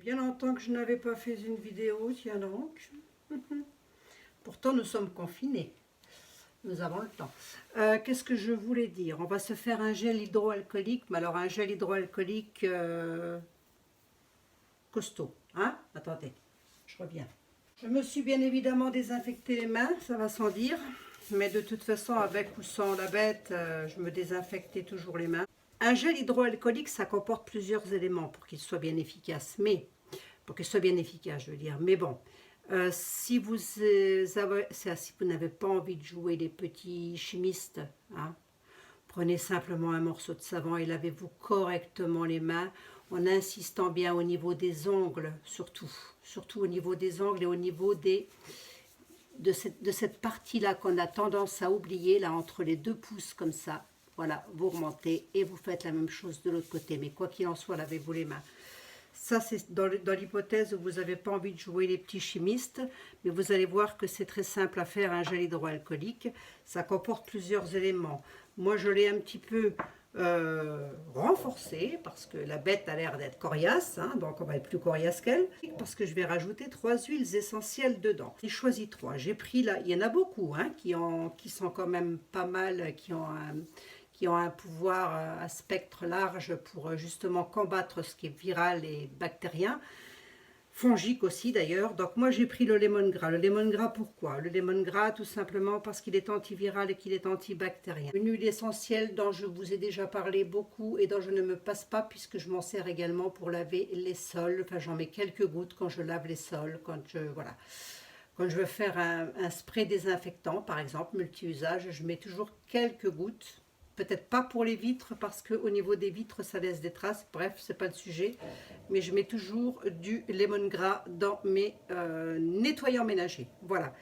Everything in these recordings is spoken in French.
bien longtemps que je n'avais pas fait une vidéo, tiens donc. Pourtant, nous sommes confinés. Nous avons le temps. Qu'est-ce que je voulais dire? On va se faire un gel hydroalcoolique, mais alors un gel hydroalcoolique costaud. Hein? Attendez, je reviens. Je me suis bien évidemment désinfecté les mains, ça va sans dire. Mais de toute façon, avec ou sans la bête, je me désinfectais toujours les mains. Un gel hydroalcoolique, ça comporte plusieurs éléments pour qu'il soit bien efficace. Mais, pour qu'il soit bien efficace, je veux dire. Mais bon, si vous n'avez pas envie de jouer les petits chimistes, hein, prenez simplement un morceau de savon et lavez-vous correctement les mains en insistant bien au niveau des ongles, surtout au niveau des ongles et au niveau de cette partie-là qu'on a tendance à oublier, là entre les deux pouces comme ça. Voilà, vous remontez et vous faites la même chose de l'autre côté. Mais quoi qu'il en soit, lavez-vous les mains. Ça, c'est dans l'hypothèse où vous n'avez pas envie de jouer les petits chimistes. Mais vous allez voir que c'est très simple à faire, un gel hydroalcoolique. Ça comporte plusieurs éléments. Moi, je l'ai un petit peu renforcé parce que la bête a l'air d'être coriace. Hein, donc, on va être plus coriace qu'elle. Parce que je vais rajouter 3 huiles essentielles dedans. J'ai choisi 3. J'ai pris là, il y en a beaucoup hein, qui sont quand même pas mal, qui ont un pouvoir à spectre large pour justement combattre ce qui est viral et bactérien, fongique aussi d'ailleurs. Donc moi j'ai pris le lemongrass. Le lemongrass pourquoi? Le lemongrass tout simplement parce qu'il est antiviral et qu'il est antibactérien. Une huile essentielle dont je vous ai déjà parlé beaucoup et dont je ne me passe pas puisque je m'en sers également pour laver les sols. Enfin j'en mets quelques gouttes quand je lave les sols, quand je veux faire un spray désinfectant par exemple, multi-usage, je mets toujours quelques gouttes. Peut-être pas pour les vitres, parce qu'au niveau des vitres, ça laisse des traces. Bref, c'est pas le sujet. Mais je mets toujours du lemongrass dans mes nettoyants ménagers. Voilà.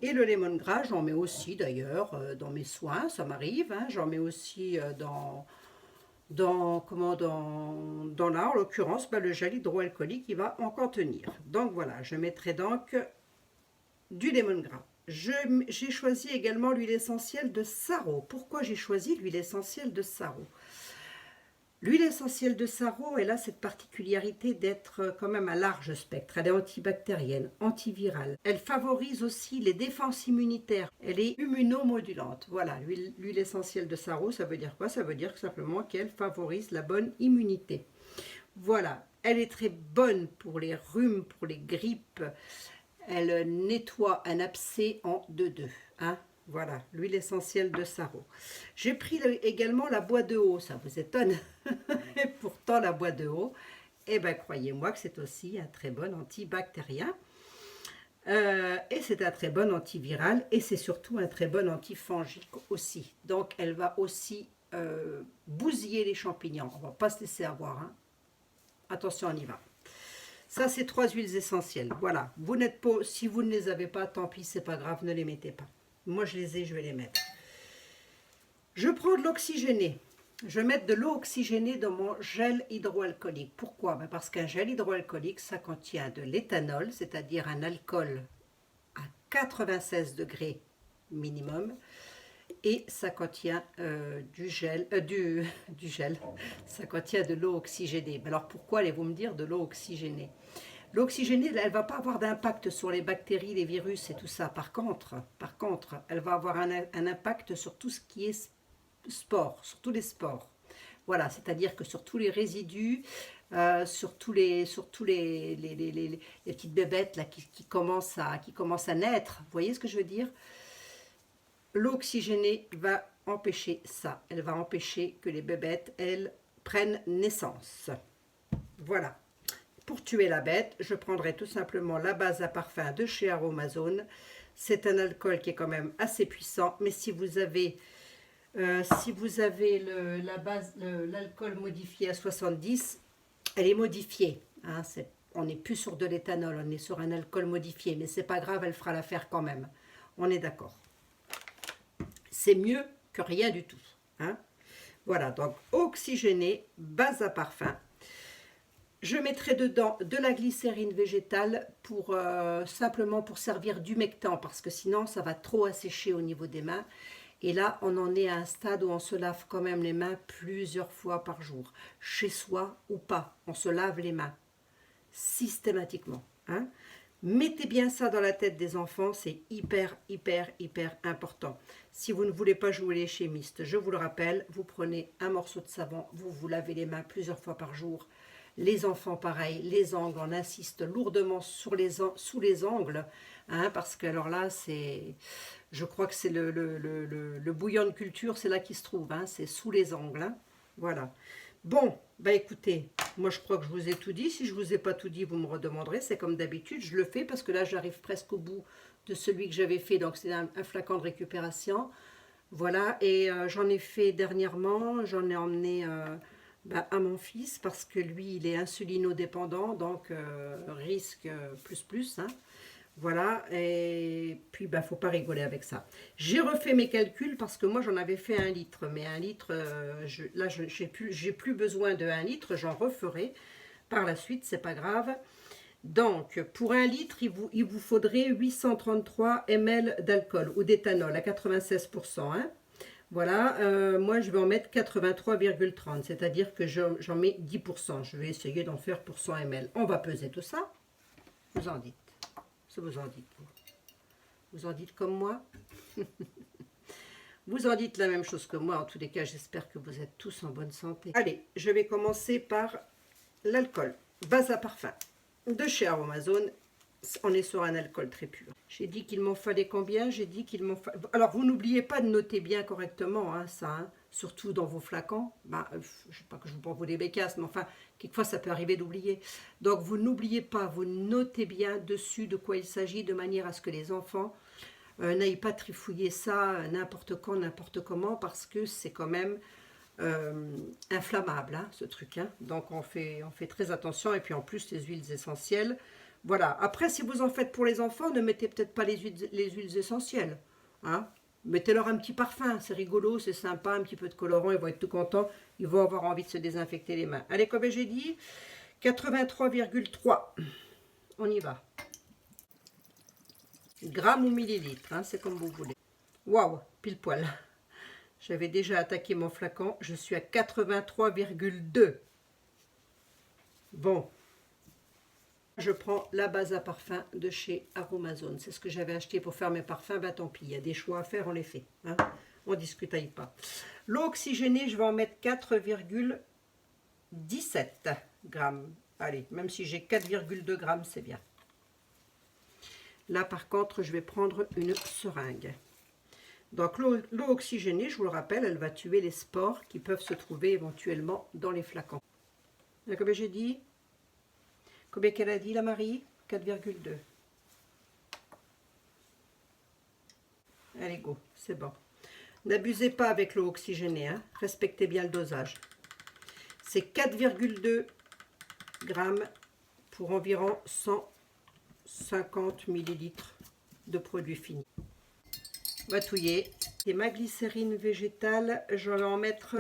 Et le lemongrass, j'en mets aussi d'ailleurs dans mes soins, ça m'arrive. Hein, j'en mets aussi dans là, en l'occurrence, le gel hydroalcoolique, il va en contenir. Donc voilà, je mettrai donc du lemongrass. J'ai choisi également l'huile essentielle de sarro. Pourquoi j'ai choisi l'huile essentielle de sarro? L'huile essentielle de sarro, elle a cette particularité d'être quand même à large spectre. Elle est antibactérienne, antivirale. Elle favorise aussi les défenses immunitaires. Elle est immunomodulante. Voilà, l'huile essentielle de sarro, ça veut dire quoi? Ça veut dire simplement qu'elle favorise la bonne immunité. Voilà, elle est très bonne pour les rhumes, pour les grippes. Elle nettoie un abcès en 2-2. Hein? Voilà, l'huile essentielle de sarro. J'ai pris également la bois de haut, ça vous étonne. Et pourtant, la bois de haut, eh bien, croyez-moi que c'est aussi un très bon antibactérien. Et c'est un très bon antiviral. Et c'est surtout un très bon antifongique aussi. Donc, elle va aussi bousiller les champignons. On ne va pas se laisser avoir. Hein? Attention, on y va. Ça, c'est 3 huiles essentielles. Voilà. Vous n'êtes pas, si vous ne les avez pas, tant pis, c'est pas grave, ne les mettez pas. Moi, je les ai, je vais les mettre. Je prends de l'oxygéné. Je vais mettre de l'eau oxygénée dans mon gel hydroalcoolique. Pourquoi? Parce qu'un gel hydroalcoolique, ça contient de l'éthanol, c'est-à-dire un alcool à 96 degrés minimum. Et ça contient du gel, ça contient de l'eau oxygénée. Alors pourquoi allez-vous me dire de l'eau oxygénée? L'eau oxygénée, elle ne va pas avoir d'impact sur les bactéries, les virus et tout ça. Par contre, elle va avoir un impact sur tout ce qui est spores, sur tous les spores. Voilà, c'est-à-dire que sur tous les résidus, sur tous les petites bébêtes là, qui commencent à naître. Vous voyez ce que je veux dire? L'eau oxygénée va empêcher ça. Elle va empêcher que les bébêtes, elles, prennent naissance. Voilà. Pour tuer la bête, je prendrai tout simplement la base à parfum de chez Aromazone. C'est un alcool qui est quand même assez puissant, mais si vous avez l'alcool modifié à 70, elle est modifiée. Hein, on n'est plus sur de l'éthanol, on est sur un alcool modifié, mais c'est pas grave, elle fera l'affaire quand même. On est d'accord. C'est mieux que rien du tout. Hein. Voilà, donc oxygéné, base à parfum. Je mettrai dedans de la glycérine végétale pour simplement pour servir d'humectant parce que sinon ça va trop assécher au niveau des mains. Et là, on en est à un stade où on se lave quand même les mains plusieurs fois par jour. Chez soi ou pas, on se lave les mains. systématiquement. Hein. Mettez bien ça dans la tête des enfants, c'est hyper, hyper, hyper important. Si vous ne voulez pas jouer les chimistes, je vous le rappelle, vous prenez un morceau de savon, vous vous lavez les mains plusieurs fois par jour. Les enfants, pareil, les angles, on insiste lourdement sous les angles, hein, parce que alors là, je crois que c'est le bouillon de culture, c'est là qu'il se trouve, hein, c'est sous les angles. Hein, voilà. Bon, bah écoutez, moi je crois que je vous ai tout dit. Si je ne vous ai pas tout dit, vous me redemanderez. C'est comme d'habitude, je le fais parce que là j'arrive presque au bout de celui que j'avais fait. Donc c'est un flacon de récupération. Voilà, et j'en ai fait dernièrement, j'en ai emmené à mon fils parce que lui il est insulinodépendant, donc risque plus. Hein. Voilà, et puis il ne faut pas rigoler avec ça. J'ai refait mes calculs parce que moi j'en avais fait 1 litre, mais 1 litre, là j'ai plus besoin de 1 litre, j'en referai par la suite, c'est pas grave. Donc pour 1 litre, il vous faudrait 833 ml d'alcool ou d'éthanol à 96%. Hein. Voilà, moi je vais en mettre 83,30, c'est-à-dire que j'en mets 10%. Je vais essayer d'en faire pour 100 ml. On va peser tout ça, vous en dites. Ça vous en dites, vous en dites comme moi. Vous en dites la même chose que moi. En tous les cas, j'espère que vous êtes tous en bonne santé. Allez, je vais commencer par l'alcool. Base à parfum de chez Aromazone. On est sur un alcool très pur. J'ai dit qu'il m'en fallait combien? J'ai dit qu'il m'en fallait... Alors, vous n'oubliez pas de noter bien correctement, hein, ça, hein, surtout dans vos flacons. Bah, je ne sais pas que je vous prends pour des bécasses, mais enfin, quelquefois, ça peut arriver d'oublier. Donc, vous n'oubliez pas, vous notez bien dessus de quoi il s'agit, de manière à ce que les enfants n'aillent pas trifouiller ça n'importe quand, n'importe comment, parce que c'est quand même inflammable, hein, ce truc. Hein. Donc, on fait très attention. Et puis, en plus, les huiles essentielles... Voilà. Après, si vous en faites pour les enfants, ne mettez peut-être pas les huiles essentielles. Hein. Mettez-leur un petit parfum. C'est rigolo, c'est sympa, un petit peu de colorant. Ils vont être tout contents. Ils vont avoir envie de se désinfecter les mains. Allez, comme j'ai dit, 83,3. On y va. Grammes ou millilitres, hein, c'est comme vous voulez. Waouh, pile poil. J'avais déjà attaqué mon flacon. Je suis à 83,2. Bon. Je prends la base à parfum de chez Aromazone. C'est ce que j'avais acheté pour faire mes parfums. Ben tant pis, il y a des choix à faire, on les fait. Hein. On ne discute pas. L'eau oxygénée, je vais en mettre 4,17 grammes. Allez, même si j'ai 4,2 grammes, c'est bien. Là, par contre, je vais prendre une seringue. Donc, l'eau oxygénée, je vous le rappelle, elle va tuer les spores qui peuvent se trouver éventuellement dans les flacons. Et comme j'ai dit... Combien qu'elle a dit, la Marie? 4,2. Allez, go, c'est bon. N'abusez pas avec l'eau oxygénée, hein. Respectez bien le dosage. C'est 4,2 grammes pour environ 150 millilitres de produit fini. On va touiller. Et ma glycérine végétale, je vais en mettre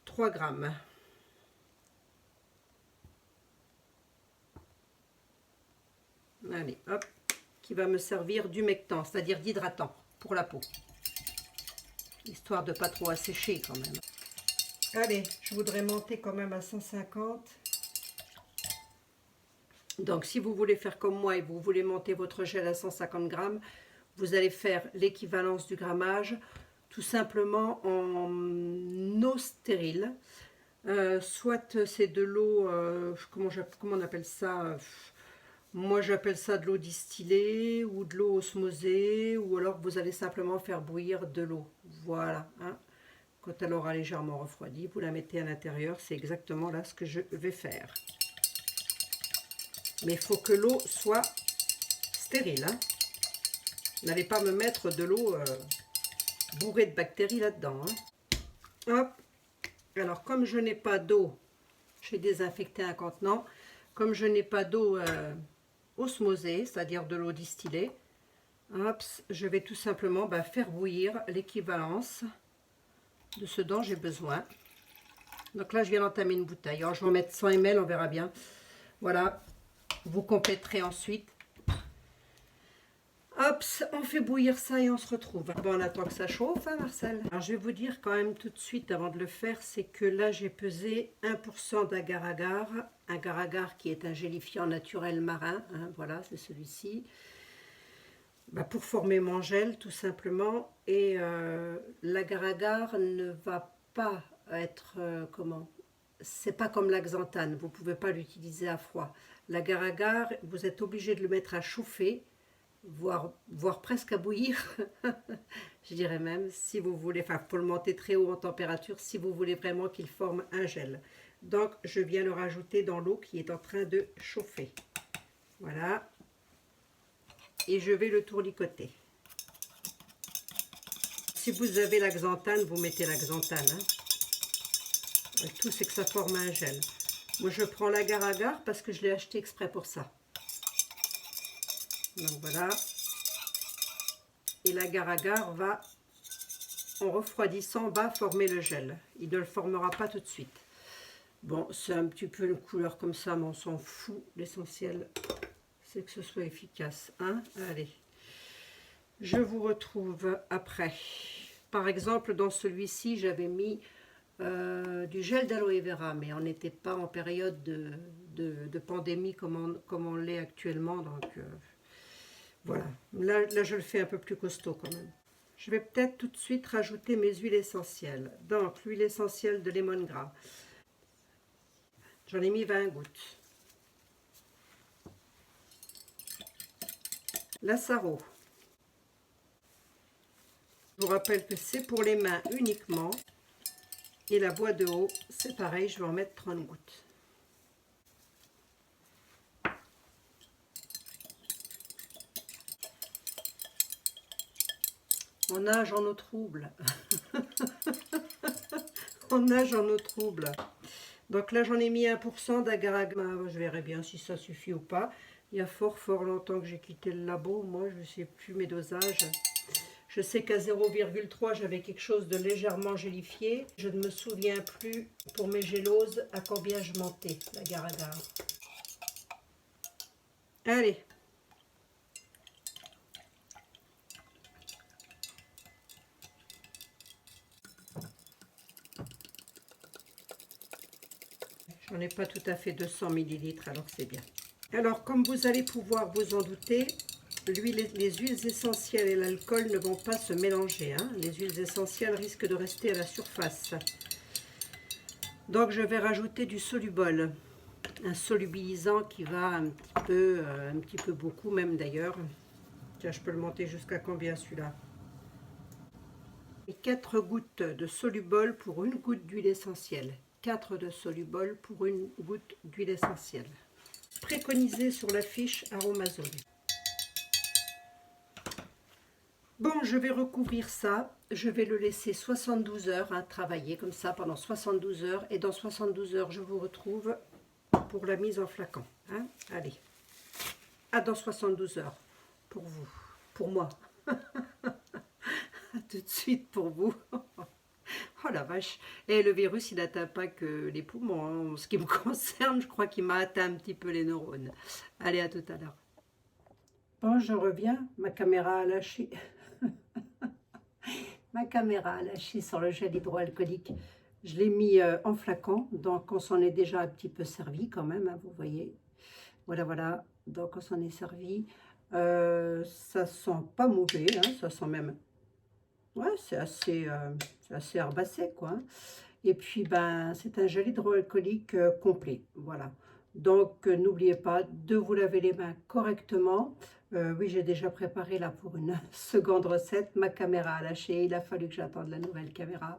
3 grammes. Allez, hop, qui va me servir d'humectant, c'est-à-dire d'hydratant pour la peau. Histoire de ne pas trop assécher quand même. Allez, je voudrais monter quand même à 150. Donc, si vous voulez faire comme moi et vous voulez monter votre gel à 150 grammes, vous allez faire l'équivalence du grammage, tout simplement en eau stérile. Soit c'est de l'eau, comment on appelle ça? Moi, j'appelle ça de l'eau distillée ou de l'eau osmosée, ou alors vous allez simplement faire bouillir de l'eau. Voilà. Hein. Quand elle aura légèrement refroidi, vous la mettez à l'intérieur. C'est exactement là ce que je vais faire. Mais il faut que l'eau soit stérile. Hein. N'allez pas me mettre de l'eau bourrée de bactéries là-dedans. Hein. Hop. Alors, comme je n'ai pas d'eau, j'ai désinfecté un contenant. Comme je n'ai pas d'eau... osmosée, c'est-à-dire de l'eau distillée, hop, je vais tout simplement faire bouillir l'équivalence de ce dont j'ai besoin. Donc là, je viens d'entamer une bouteille. Alors, je vais en mettre 100 ml, on verra bien. Voilà, vous compléterez ensuite. Hop, on fait bouillir ça et on se retrouve. Bon, on attend que ça chauffe, hein, Marcel. Alors, je vais vous dire quand même tout de suite avant de le faire, c'est que là, j'ai pesé 1% d'agar-agar. Un agar-agar qui est un gélifiant naturel marin. Hein, voilà, c'est celui-ci. Bah, pour former mon gel, tout simplement. Et l'agar-agar ne va pas être, comment? C'est pas comme l'axanthane, vous ne pouvez pas l'utiliser à froid. L'agar-agar, vous êtes obligé de le mettre à chauffer, voire presque à bouillir, je dirais même, si vous voulez, enfin, pour le monter très haut en température, si vous voulez vraiment qu'il forme un gel. Donc, je viens le rajouter dans l'eau qui est en train de chauffer. Voilà. Et je vais le tournicoter. Si vous avez l'axanthane, vous mettez l'axanthane. Hein. Le tout, c'est que ça forme un gel. Moi, je prends l'agar-agar parce que je l'ai acheté exprès pour ça. Donc voilà. Et l'agar-agar va, en refroidissant, va former le gel. Il ne le formera pas tout de suite. Bon, c'est un petit peu une couleur comme ça, mais on s'en fout. L'essentiel, c'est que ce soit efficace. Hein? Allez. Je vous retrouve après. Par exemple, dans celui-ci, j'avais mis du gel d'aloe vera, mais on n'était pas en période de pandémie comme on l'est actuellement. Donc, voilà. Là, je le fais un peu plus costaud quand même. Je vais peut-être tout de suite rajouter mes huiles essentielles. Donc, l'huile essentielle de lemongrass. J'en ai mis 20 gouttes. La Saro. Je vous rappelle que c'est pour les mains uniquement. Et la boîte de haut, c'est pareil, je vais en mettre 30 gouttes. On nage en eau trouble. On nage en eau trouble. Donc là, j'en ai mis 1% d'agar-agar. Je verrai bien si ça suffit ou pas. Il y a fort longtemps que j'ai quitté le labo. Moi, je ne sais plus mes dosages. Je sais qu'à 0,3, j'avais quelque chose de légèrement gélifié. Je ne me souviens plus pour mes géloses à combien je mentais, l'agar-agar. Allez. J'en ai pas tout à fait 200 ml, alors c'est bien. Alors, comme vous allez pouvoir vous en douter, les huiles essentielles et l'alcool ne vont pas se mélanger. Hein. Les huiles essentielles risquent de rester à la surface. Donc, je vais rajouter du solubol. Un solubilisant qui va un petit peu beaucoup même d'ailleurs. Tiens, je peux le monter jusqu'à combien celui-là? 4 gouttes de solubol pour une goutte d'huile essentielle. 4 de solubol pour une goutte d'huile essentielle. Préconisé sur la fiche Aromazone. Bon, je vais recouvrir ça. Je vais le laisser 72 heures hein, travailler comme ça pendant 72 heures. Et dans 72 heures, je vous retrouve pour la mise en flacon. Hein. Allez. À dans 72 heures. Pour vous. Pour moi. À tout de suite pour vous. Oh la vache. Et le virus, il n'atteint pas que les poumons. Hein. En ce qui me concerne, je crois qu'il m'a atteint un petit peu les neurones. Allez, à tout à l'heure. Bon, je reviens. Ma caméra a lâché. Ma caméra a lâché sur le gel hydroalcoolique. Je l'ai mis en flacon. Donc, on s'en est déjà un petit peu servi quand même. Hein, vous voyez. Voilà, voilà. Donc, on s'en est servi. Ça sent pas mauvais. Hein, ça sent même... Ouais, c'est assez herbacé, quoi. Hein. Et puis, ben, c'est un gel hydroalcoolique complet. Voilà. Donc, n'oubliez pas de vous laver les mains correctement. Oui, j'ai déjà préparé là pour une seconde recette. Ma caméra a lâché. Il a fallu que j'attende la nouvelle caméra.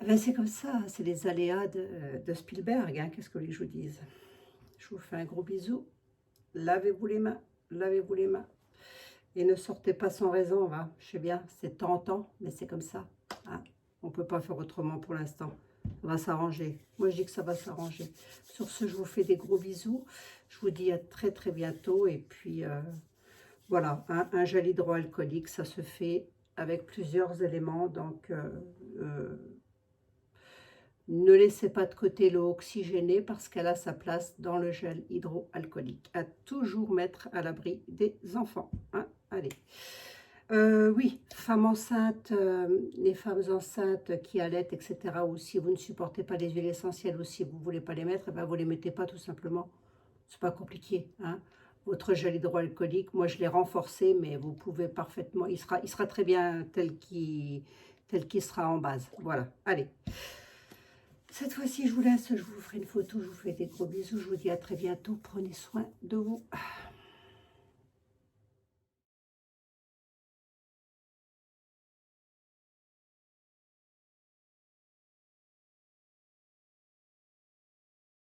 Ben, c'est comme ça. C'est les aléas de Spielberg. Hein, qu'est-ce que les je vous dise? Je vous fais un gros bisou. Lavez-vous les mains. Lavez-vous les mains. Et ne sortez pas sans raison, va. Je sais bien, c'est tentant, mais c'est comme ça. Hein. On ne peut pas faire autrement pour l'instant. Ça va s'arranger. Moi, je dis que ça va s'arranger. Sur ce, je vous fais des gros bisous. Je vous dis à très bientôt. Et puis, voilà, hein, un gel hydroalcoolique, ça se fait avec plusieurs éléments. Donc, Ne laissez pas de côté l'eau oxygénée parce qu'elle a sa place dans le gel hydroalcoolique. À toujours mettre à l'abri des enfants. Hein. Allez. Oui, femmes enceintes, les femmes enceintes qui allaitent, etc. Ou si vous ne supportez pas les huiles essentielles ou si vous ne voulez pas les mettre, eh ben vous ne les mettez pas tout simplement. C'est pas compliqué. Hein. Votre gel hydroalcoolique, moi je l'ai renforcé, mais vous pouvez parfaitement, il sera très bien tel qu'il sera en base. Voilà, allez. Cette fois-ci, je vous laisse, je vous ferai une photo, je vous fais des gros bisous, je vous dis à très bientôt, prenez soin de vous.